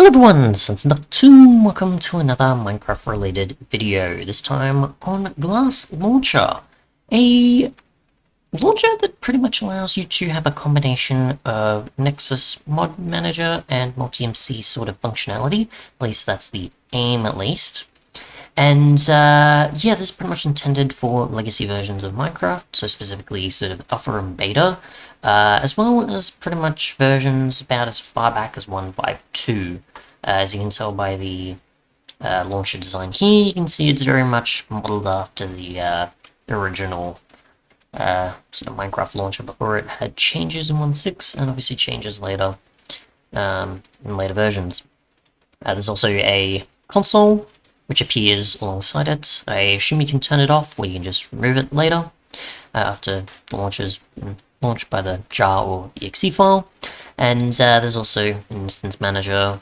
Hello everyone, Sense2, welcome to another Minecraft related video, this time on Glass Launcher. A launcher that pretty much allows you to have a combination of Nexus mod manager and MultiMC sort of functionality, at least that's the aim at least. And yeah, this is pretty much intended for legacy versions of Minecraft, so specifically sort of alpha and beta, as well as pretty much versions about as far back as 1.5.2. As you can tell by the launcher design here, you can see it's very much modeled after the original sort of Minecraft launcher before it had changes in 1.6, and obviously changes later in later versions. There's also a console which appears alongside it. I assume you can turn it off, or you can just remove it later, after the launcher's been launched by the jar or exe file. And there's also an instance manager,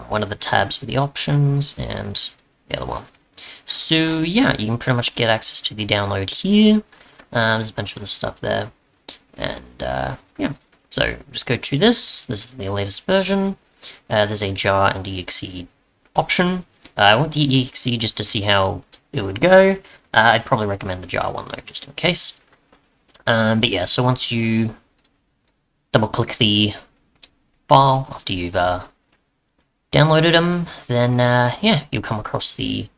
one of the tabs for the options, and the other one. So yeah, you can pretty much get access to the download here. There's a bunch of other stuff there. And yeah, so just go to this. This is the latest version. There's a jar and exe option. I want the exe just to see how it would go. I'd probably recommend the jar one though, just in case. But yeah, so once you double-click the file after you've downloaded them, then yeah, you'll come across the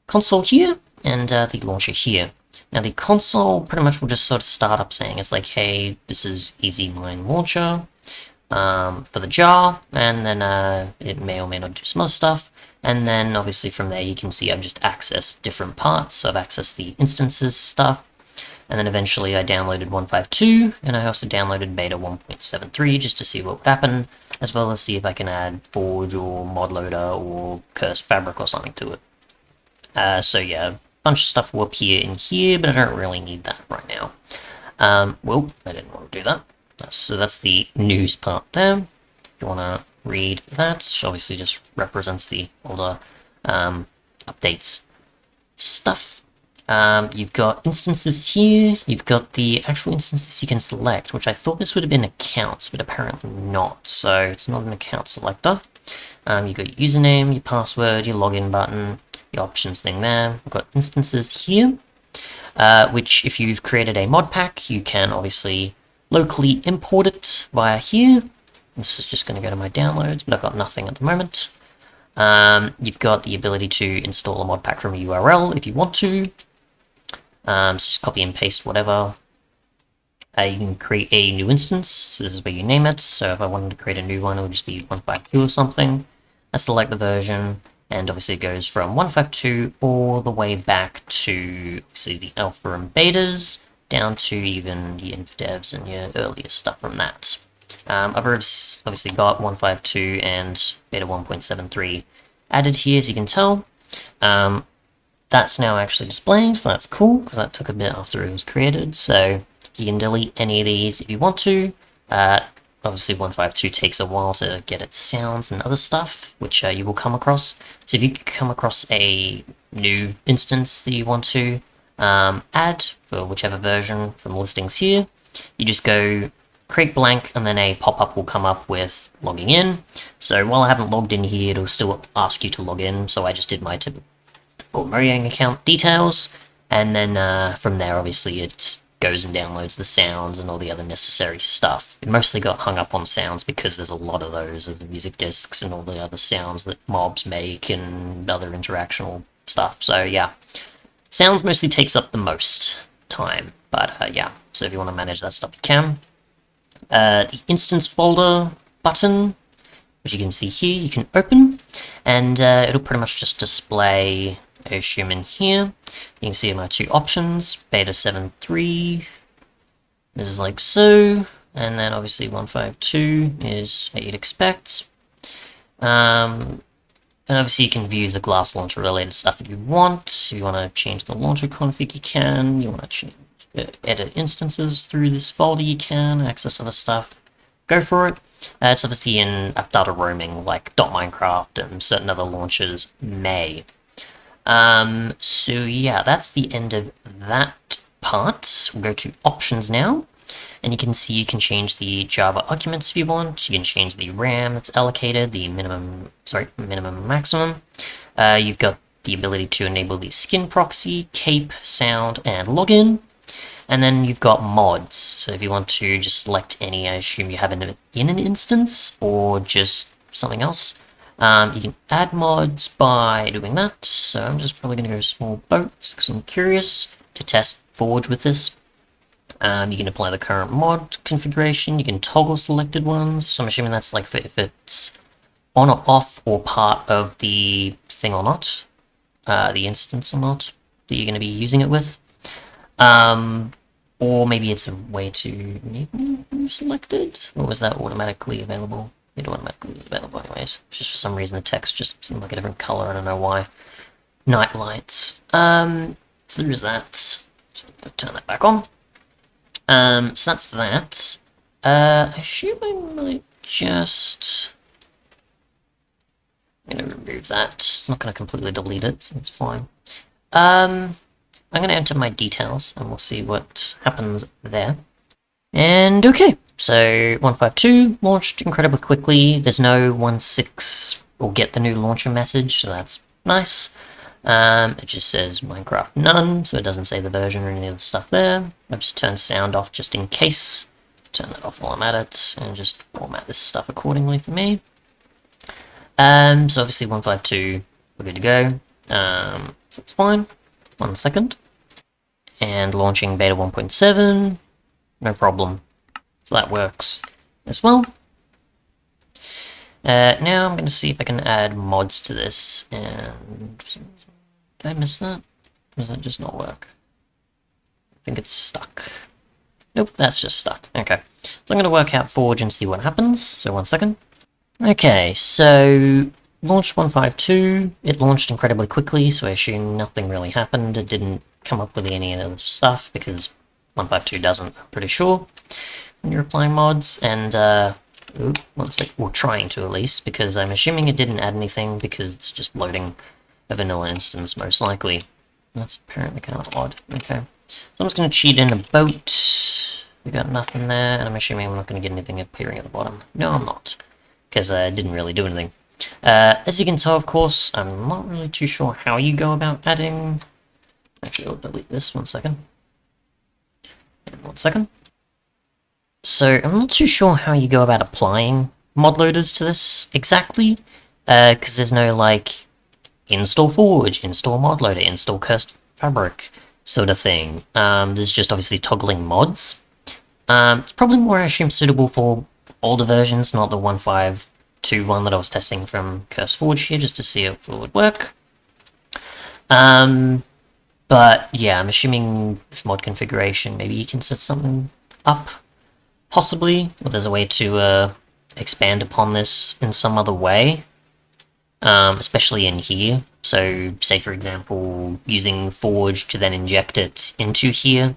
console here and the launcher here. Now the console pretty much will just sort of start up saying it's like, hey, this is Easy Mine Launcher for the jar, and then it may or may not do some other stuff. And then obviously from there you can see I've just accessed different parts, so I've accessed the instances stuff, and then eventually I downloaded 1.5.2, and I also downloaded beta 1.73 just to see what would happen, as well as see if I can add Forge or ModLoader or Cursed Fabric or something to it. So yeah, a bunch of stuff will appear in here, but I don't really need that right now. Well, I didn't want to do that. So that's the news part there. If you want to read that, obviously just represents the older updates stuff. You've got instances here, you've got the actual instances you can select, which I thought this would have been accounts, but apparently not, so it's not an account selector. You've got your username, your password, your login button, the options thing there. We've got instances here, which if you've created a mod pack, you can obviously locally import it via here. This is just going to go to my downloads, but I've got nothing at the moment. You've got the ability to install a mod pack from a URL if you want to. So just copy and paste whatever. You can create a new instance, so this is where you name it. So if I wanted to create a new one, it would just be 1.5.2 or something. I select the version, and obviously it goes from 1.5.2 all the way back to obviously the alpha and betas, down to even the inf devs and your earlier stuff from that. I've obviously got 1.5.2 and beta 1.73 added here, as you can tell. That's now actually displaying, so that's cool, because that took a bit after it was created. So you can delete any of these if you want to. Obviously 1.5.2 takes a while to get its sounds and other stuff, which you will come across. So if you come across a new instance that you want to add for whichever version from the listings here, you just go create blank, and then a pop-up will come up with logging in. So while I haven't logged in here, it'll still ask you to log in, so I just did my typical Mojang account details, and then from there obviously it goes and downloads the sounds and all the other necessary stuff. It mostly got hung up on sounds because there's a lot of those, of the music discs and all the other sounds that mobs make and other interactional stuff. So yeah, sounds mostly takes up the most time, but yeah, so if you want to manage that stuff you can. The instance folder button, which you can see here, you can open, and it'll pretty much just display, I assume, in here. You can see my two options, beta 7.3, this is like so, and then obviously 1.5.2 is what you'd expect. And obviously you can view the glass launcher related stuff if you want. If you want to change the launcher config, you can. You want to change edit instances through this folder, you can access other stuff, go for it. It's obviously in app data roaming like .minecraft and certain other launchers may. So yeah, that's the end of that part. We'll go to options now. And you can see you can change the Java arguments if you want. You can change the RAM that's allocated, the minimum and maximum. You've got the ability to enable the skin proxy, cape, sound, and login. And then you've got mods. So if you want to just select any, I assume you have in an instance, or just something else. You can add mods by doing that. So I'm just probably going to go small boats, because I'm curious to test Forge with this. You can apply the current mod configuration. You can toggle selected ones. So I'm assuming that's like if it's on or off or part of the thing or not. The instance or not that you're going to be using it with. Or maybe it's a way to enable selected, or was that automatically available? It automatically was available anyways. Just for some reason the text just seemed like a different color, I don't know why. Night lights. So there's that. So I'll turn that back on. So that's that. I assume I might just... I'm going to remove that. It's not going to completely delete it, so that's fine. I'm going to enter my details, and we'll see what happens there. And okay, so 152 launched incredibly quickly. There's no 1.6 or get the new launcher message, so that's nice. It just says Minecraft none, so it doesn't say the version or any of the stuff there. I've just turned sound off just in case. Turn that off while I'm at it, and just format this stuff accordingly for me. So obviously 152, we're good to go. So that's fine. 1 second. And launching beta 1.7, no problem. So that works as well. Now I'm going to see if I can add mods to this, and... Did I miss that? Or does that just not work? I think it's stuck. Nope, that's just stuck. Okay. So I'm going to work out Forge and see what happens. So 1 second. Okay, so launched 152. It launched incredibly quickly, so I assume nothing really happened. It didn't come up with any other stuff, because 152 doesn't, I'm pretty sure, when you're applying mods. And, or trying to at least, because I'm assuming it didn't add anything, because it's just loading a vanilla instance, most likely. That's apparently kind of odd. Okay. So I'm just going to cheat in a boat. We got nothing there, and I'm assuming I'm not going to get anything appearing at the bottom. No, I'm not, because I didn't really do anything. As you can tell, of course, I'm not really too sure how you go about adding... Actually, I'll delete this 1 second. And 1 second. So, I'm not too sure how you go about applying mod loaders to this exactly, because there's no, like, install Forge, install mod loader, install Cursed Fabric sort of thing. There's just obviously toggling mods. It's probably more, I assume, suitable for older versions, not the 1.5.2 one that I was testing from Cursed Forge here, just to see if it would work. But yeah, I'm assuming with mod configuration, maybe you can set something up, possibly, or there's a way to expand upon this in some other way, especially in here. So, say for example, using Forge to then inject it into here.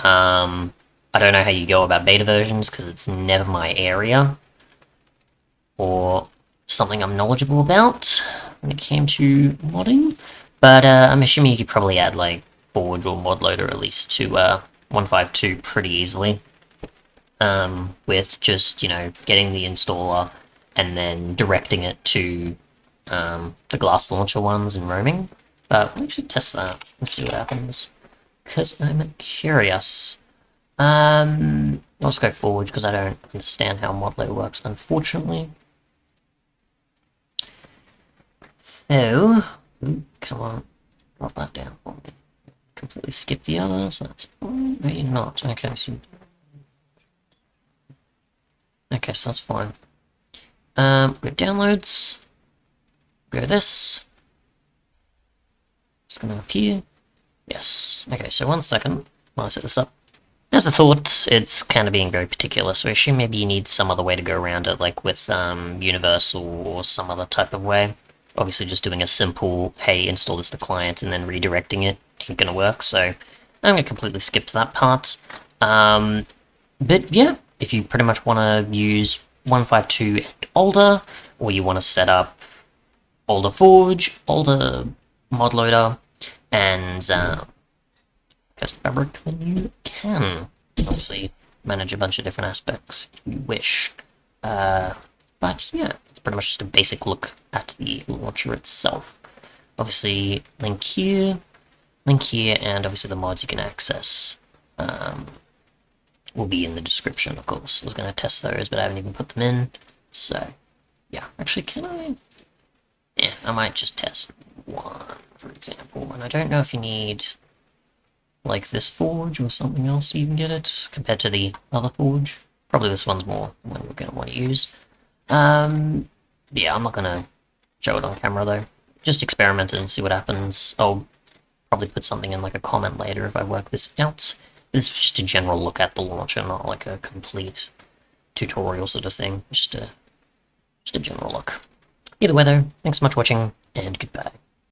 I don't know how you go about beta versions, because it's never my area, or something I'm knowledgeable about when it came to modding. But I'm assuming you could probably add, like, Forge or mod loader at least to 1.5.2 pretty easily. With just, you know, getting the installer and then directing it to the glass launcher ones and roaming. But we should test that and see what happens, because I'm curious. I'll just go Forge, because I don't understand how mod loader works, unfortunately. So... Ooh, come on, drop that down for me. Completely skip the others, that's fine. No, you're not. Okay, so... Okay, so that's fine. Go downloads. Go this. It's gonna appear. Yes. Okay, so 1 second while I set this up. As I thought, it's kind of being very particular, so I assume maybe you need some other way to go around it, like with Universal or some other type of way. Obviously just doing a simple, hey, install this to client, and then redirecting it ain't gonna work, so I'm gonna completely skip that part. But yeah, if you pretty much want to use 1.5.2 and older, or you want to set up older Forge, older mod loader, and Cursed Fabric, then you can. Obviously, manage a bunch of different aspects if you wish. But yeah, it's pretty much just a basic look at the launcher itself. Obviously, link here, and obviously the mods you can access will be in the description, of course. I was going to test those, but I haven't even put them in, so yeah. Actually, can I? Yeah, I might just test one, for example, and I don't know if you need like this forge or something else to even get it, compared to the other forge. Probably this one's more what we're going to want to use. Yeah, I'm not going to show it on camera though. Just experiment and see what happens. I'll probably put something in like a comment later if I work this out. This is just a general look at the launcher, not like a complete tutorial sort of thing. Just a general look. Either way though, thanks so much for watching, and goodbye.